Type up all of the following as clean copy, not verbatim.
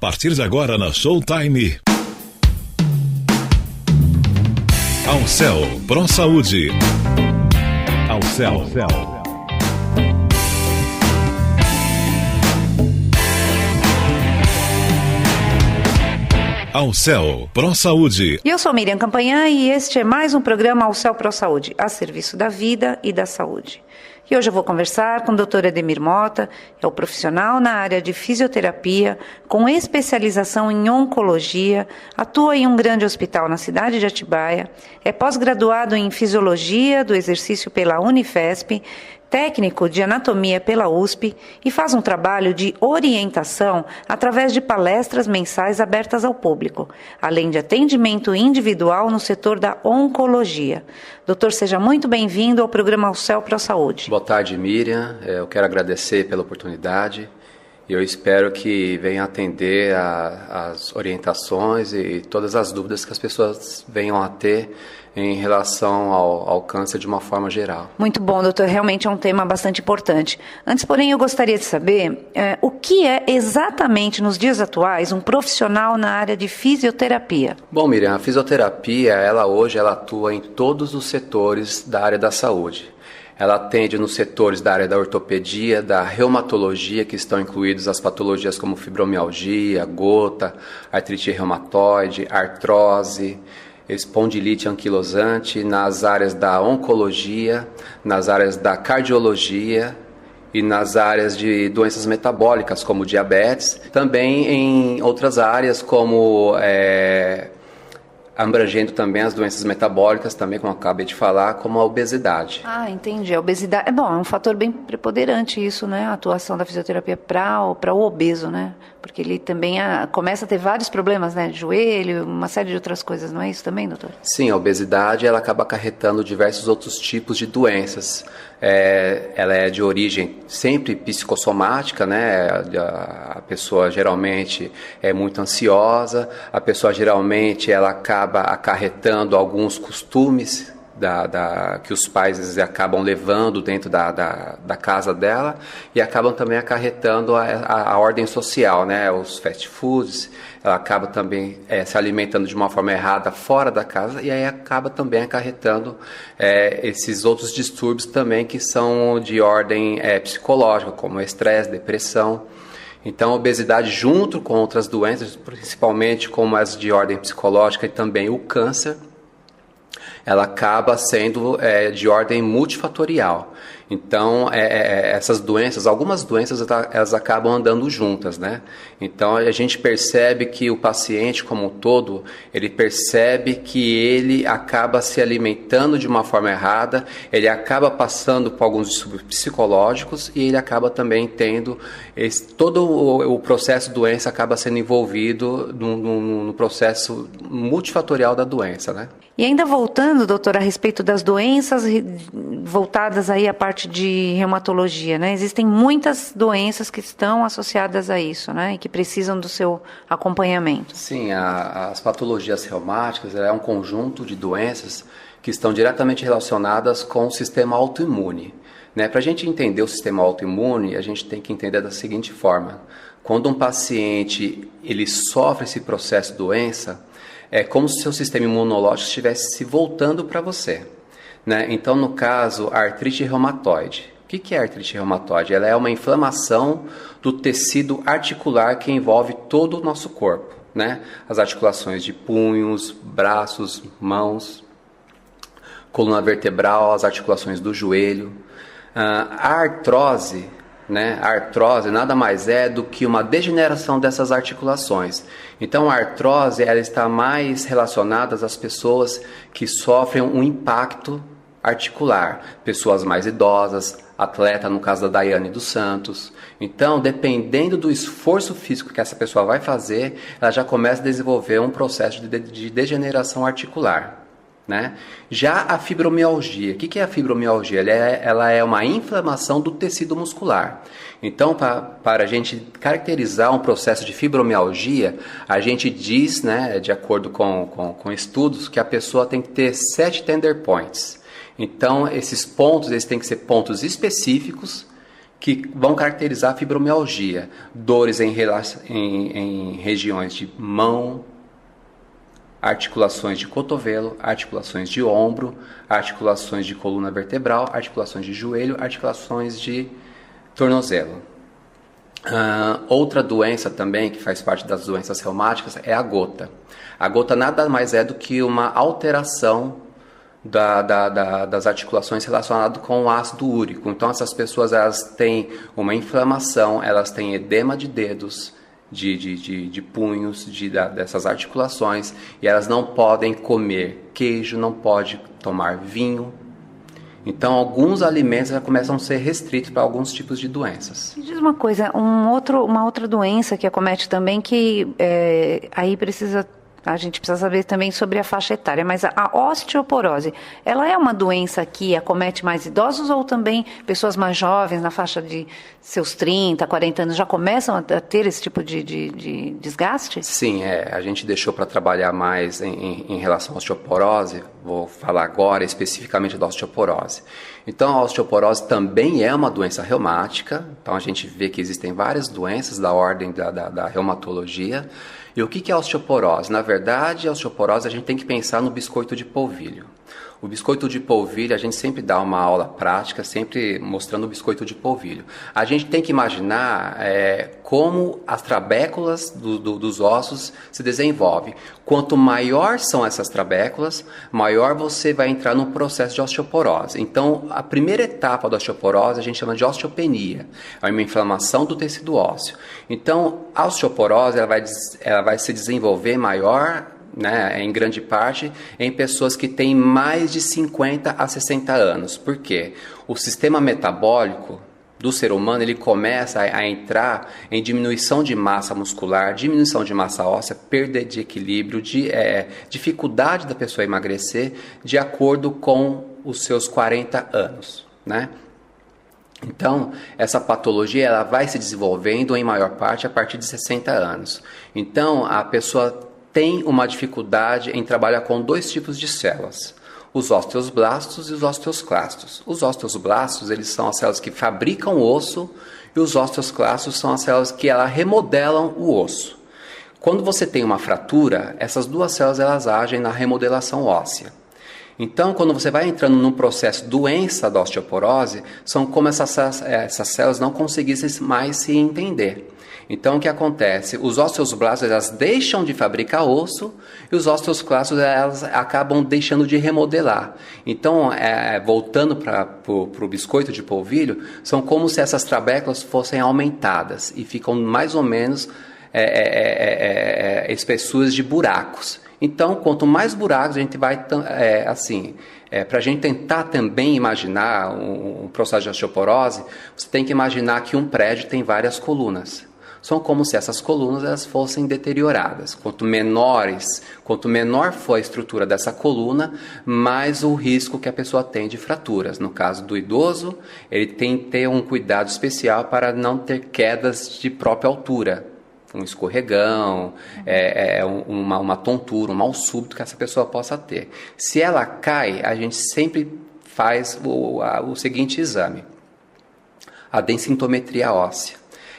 partir de agora na Showtime. Alcel Pro Saúde. Alcel. Alcel Pro Saúde. E eu sou Miriam Campanhã e este é mais um programa Alcel Pro Saúde, a serviço da vida e da saúde. E hoje eu vou conversar com o Dr. Edemir Mota, é o profissional na área de fisioterapia, com especialização em oncologia, atua em um grande hospital na cidade de Atibaia, é pós-graduado em fisiologia do exercício pela Unifesp, técnico de anatomia pela USP e faz um trabalho de orientação através de palestras mensais abertas ao público, além de atendimento individual no setor da oncologia. Doutor, seja muito bem-vindo ao programa Alcel Pro Saúde. Boa tarde, Miriam. Eu quero agradecer pela oportunidade e eu espero que venha atender as orientações e todas as dúvidas que as pessoas venham a ter em relação ao câncer de uma forma geral. Muito bom, doutor. Realmente é um tema bastante importante. Antes, porém, eu gostaria de saber o que é exatamente, nos dias atuais, um profissional na área de fisioterapia. Bom, Miriam, a fisioterapia, hoje ela atua em todos os setores da área da saúde. Ela atende nos setores da área da ortopedia, da reumatologia, que estão incluídos as patologias como fibromialgia, gota, artrite reumatoide, artrose, espondilite anquilosante, nas áreas da oncologia, nas áreas da cardiologia e nas áreas de doenças metabólicas, como diabetes. Também em outras áreas, como abrangendo também as doenças metabólicas, também, como eu acabei de falar, como a obesidade. Ah, entendi. A obesidade, é um fator bem preponderante isso, né? A atuação da fisioterapia para o obeso, né? Porque ele também começa a ter vários problemas, né? De joelho, uma série de outras coisas, não é isso também, doutor? Sim, a obesidade, ela acaba acarretando diversos outros tipos de doenças. Ela é de origem sempre psicossomática, né? A pessoa geralmente é muito ansiosa, a pessoa geralmente ela acaba acarretando alguns costumes que os pais acabam levando dentro da casa dela e acabam também acarretando a ordem social, né? Os fast foods, ela acaba também se alimentando de uma forma errada fora da casa e aí acaba também acarretando esses outros distúrbios também que são de ordem psicológica, como estresse, depressão. Então, a obesidade, junto com outras doenças, principalmente como as de ordem psicológica e também o câncer, ela acaba sendo de ordem multifatorial. Então, essas doenças, algumas doenças, elas acabam andando juntas, né? Então, a gente percebe que o paciente como um todo, ele percebe que ele acaba se alimentando de uma forma errada, ele acaba passando por alguns distúrbios psicológicos e ele acaba também tendo todo o processo de doença acaba sendo envolvido no processo multifatorial da doença, né? E ainda voltando, doutor, a respeito das doenças voltadas aí à parte de reumatologia, né? Existem muitas doenças que estão associadas a isso, né? E que precisam do seu acompanhamento. Sim, as patologias reumáticas é um conjunto de doenças que estão diretamente relacionadas com o sistema autoimune, né? Para a gente entender o sistema autoimune, a gente tem que entender da seguinte forma. Quando um paciente ele sofre esse processo de doença, é como se o seu sistema imunológico estivesse se voltando para você, né? Então, no caso, a artrite reumatoide. O que é a artrite reumatoide? Ela é uma inflamação do tecido articular que envolve todo o nosso corpo, né? As articulações de punhos, braços, mãos, coluna vertebral, as articulações do joelho. A artrose, né? A artrose nada mais é do que uma degeneração dessas articulações. Então, a artrose ela está mais relacionada às pessoas que sofrem um impacto articular, pessoas mais idosas, atleta, no caso da Daiane dos Santos. Então, dependendo do esforço físico que essa pessoa vai fazer, ela já começa a desenvolver um processo de degeneração articular, né? Já a fibromialgia, o que é a fibromialgia? Ela é uma inflamação do tecido muscular. Então, para a gente caracterizar um processo de fibromialgia, a gente diz, né, de acordo com estudos, que a pessoa tem que ter 7 tender points. Então, esses pontos eles têm que ser pontos específicos que vão caracterizar a fibromialgia. Dores em regiões de mão, articulações de cotovelo, articulações de ombro, articulações de coluna vertebral, articulações de joelho, articulações de tornozelo. Outra doença também que faz parte das doenças reumáticas é a gota. A gota nada mais é do que uma alteração das articulações relacionadas com o ácido úrico. Então essas pessoas elas têm uma inflamação, elas têm edema de dedos, de punhos, dessas articulações, e elas não podem comer queijo, não podem tomar vinho. Então alguns alimentos já começam a ser restritos para alguns tipos de doenças. Me diz uma coisa, uma outra doença que acomete também, que aí a gente precisa saber também sobre a faixa etária, mas a osteoporose, ela é uma doença que acomete mais idosos ou também pessoas mais jovens, na faixa de seus 30, 40 anos, já começam a ter esse tipo de desgaste? Sim, a gente deixou para trabalhar mais em relação à osteoporose. Vou falar agora especificamente da osteoporose. Então a osteoporose também é uma doença reumática, então a gente vê que existem várias doenças da ordem da reumatologia. E o que é a osteoporose? Na verdade, a osteoporose a gente tem que pensar no biscoito de polvilho. O biscoito de polvilho, a gente sempre dá uma aula prática, sempre mostrando o biscoito de polvilho. A gente tem que imaginar como as trabéculas dos ossos se desenvolvem. Quanto maior são essas trabéculas, maior você vai entrar no processo de osteoporose. Então, a primeira etapa da osteoporose a gente chama de osteopenia. É uma inflamação do tecido ósseo. Então, a osteoporose ela vai se desenvolver maior, em grande parte, em pessoas que têm mais de 50 a 60 anos. Por quê? O sistema metabólico do ser humano ele começa a entrar em diminuição de massa muscular, diminuição de massa óssea, perda de equilíbrio, dificuldade da pessoa emagrecer de acordo com os seus 40 anos, né? Então, essa patologia ela vai se desenvolvendo em maior parte a partir de 60 anos. Então, a pessoa tem uma dificuldade em trabalhar com dois tipos de células, os osteoblastos e os osteoclastos. Os osteoblastos, eles são as células que fabricam o osso, e os osteoclastos são as células que remodelam o osso. Quando você tem uma fratura, essas duas células elas agem na remodelação óssea. Então, quando você vai entrando num processo de doença da osteoporose, são como essas células não conseguissem mais se entender. Então, o que acontece? Os osteoblastos elas deixam de fabricar osso e os osteoclastos elas acabam deixando de remodelar. Então, voltando para o biscoito de polvilho, são como se essas trabéculas fossem aumentadas e ficam mais ou menos espessuras de buracos. Então, quanto mais buracos a gente vai, para a gente tentar também imaginar um processo de osteoporose, você tem que imaginar que um prédio tem várias colunas. São como se essas colunas elas fossem deterioradas. Quanto menor for a estrutura dessa coluna, mais o risco que a pessoa tem de fraturas. No caso do idoso, ele tem que ter um cuidado especial para não ter quedas de própria altura. Um escorregão, uma tontura, um mal súbito que essa pessoa possa ter. Se ela cai, a gente sempre faz o seguinte exame, a densitometria óssea.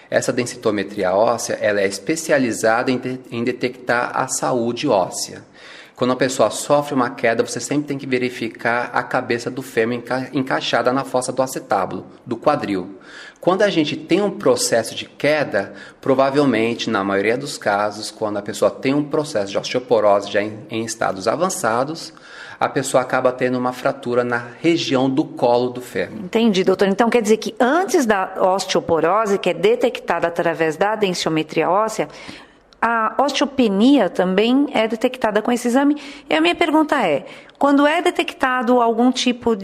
Essa densitometria óssea ela é especializada em detectar a saúde óssea. Quando a pessoa sofre uma queda, você sempre tem que verificar a cabeça do fêmur encaixada na fossa do acetábulo, do quadril. Quando a gente tem um processo de queda, provavelmente, na maioria dos casos, quando a pessoa tem um processo de osteoporose já em estados avançados, a pessoa acaba tendo uma fratura na região do colo do fêmur. Entendi, doutor. Então quer dizer que antes da osteoporose, que é detectada através da densiometria óssea, a osteopenia também é detectada com esse exame. E a minha pergunta é, quando é detectado algum tipo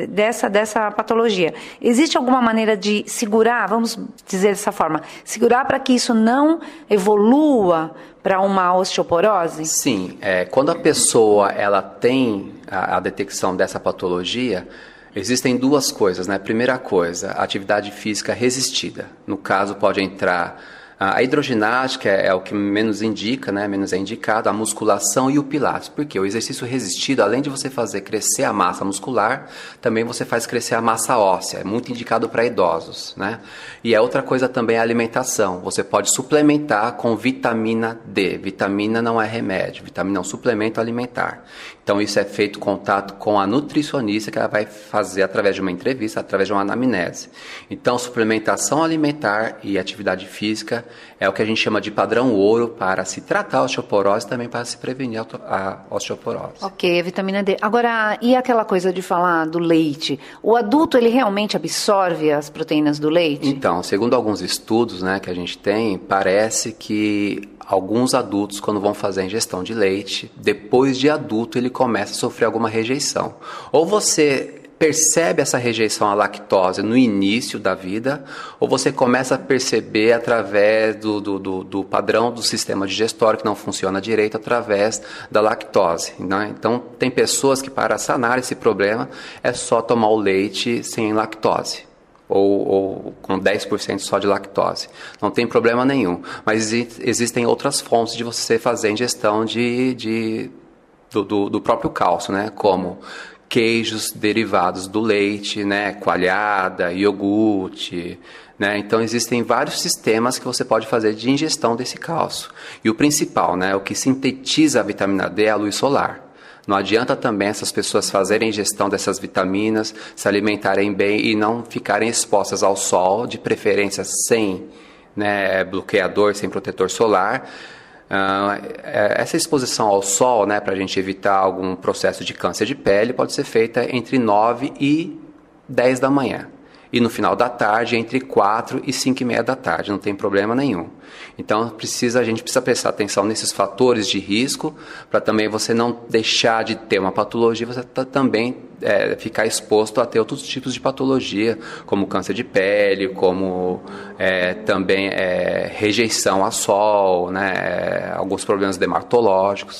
dessa patologia, existe alguma maneira de segurar, vamos dizer dessa forma, segurar para que isso não evolua para uma osteoporose? Sim, quando a pessoa ela tem a detecção dessa patologia, existem duas coisas, né? Primeira coisa, atividade física resistida. No caso, pode entrar A hidroginástica é o que menos indica, né? Menos é indicado, a musculação e o pilates. Porque o exercício resistido, além de você fazer crescer a massa muscular, também você faz crescer a massa óssea. É muito indicado para idosos, né? E a outra coisa também é a alimentação. Você pode suplementar com vitamina D. Vitamina não é remédio, vitamina é um suplemento alimentar. Então isso é feito contato com a nutricionista, que ela vai fazer através de uma entrevista, através de uma anamnese. Então suplementação alimentar e atividade física é o que a gente chama de padrão ouro para se tratar a osteoporose e também para se prevenir a osteoporose. Ok, a vitamina D. Agora, e aquela coisa de falar do leite? O adulto, ele realmente absorve as proteínas do leite? Então, segundo alguns estudos, né, que a gente tem, parece que alguns adultos, quando vão fazer a ingestão de leite, depois de adulto ele começa a sofrer alguma rejeição. Ou você percebe essa rejeição à lactose no início da vida, ou você começa a perceber através do padrão do sistema digestório que não funciona direito através da lactose, né? Então, tem pessoas que para sanar esse problema é só tomar o leite sem lactose. Ou com 10% só de lactose. Não tem problema nenhum. Mas existem outras fontes de você fazer ingestão do próprio cálcio, né? Como queijos derivados do leite, né? Coalhada, iogurte, né? Então existem vários sistemas que você pode fazer de ingestão desse cálcio. E o principal, né? O que sintetiza a vitamina D é a luz solar. Não adianta também essas pessoas fazerem ingestão dessas vitaminas, se alimentarem bem e não ficarem expostas ao sol, de preferência sem, né, bloqueador, sem protetor solar. Essa exposição ao sol, né, para a gente evitar algum processo de câncer de pele, pode ser feita entre 9 e 10 da manhã. E no final da tarde, entre 4 e 5 e meia da tarde, não tem problema nenhum. Então a gente precisa prestar atenção nesses fatores de risco, para também você não deixar de ter uma patologia, você também ficar exposto a ter outros tipos de patologia, como câncer de pele, como também rejeição a sol, né, alguns problemas dermatológicos.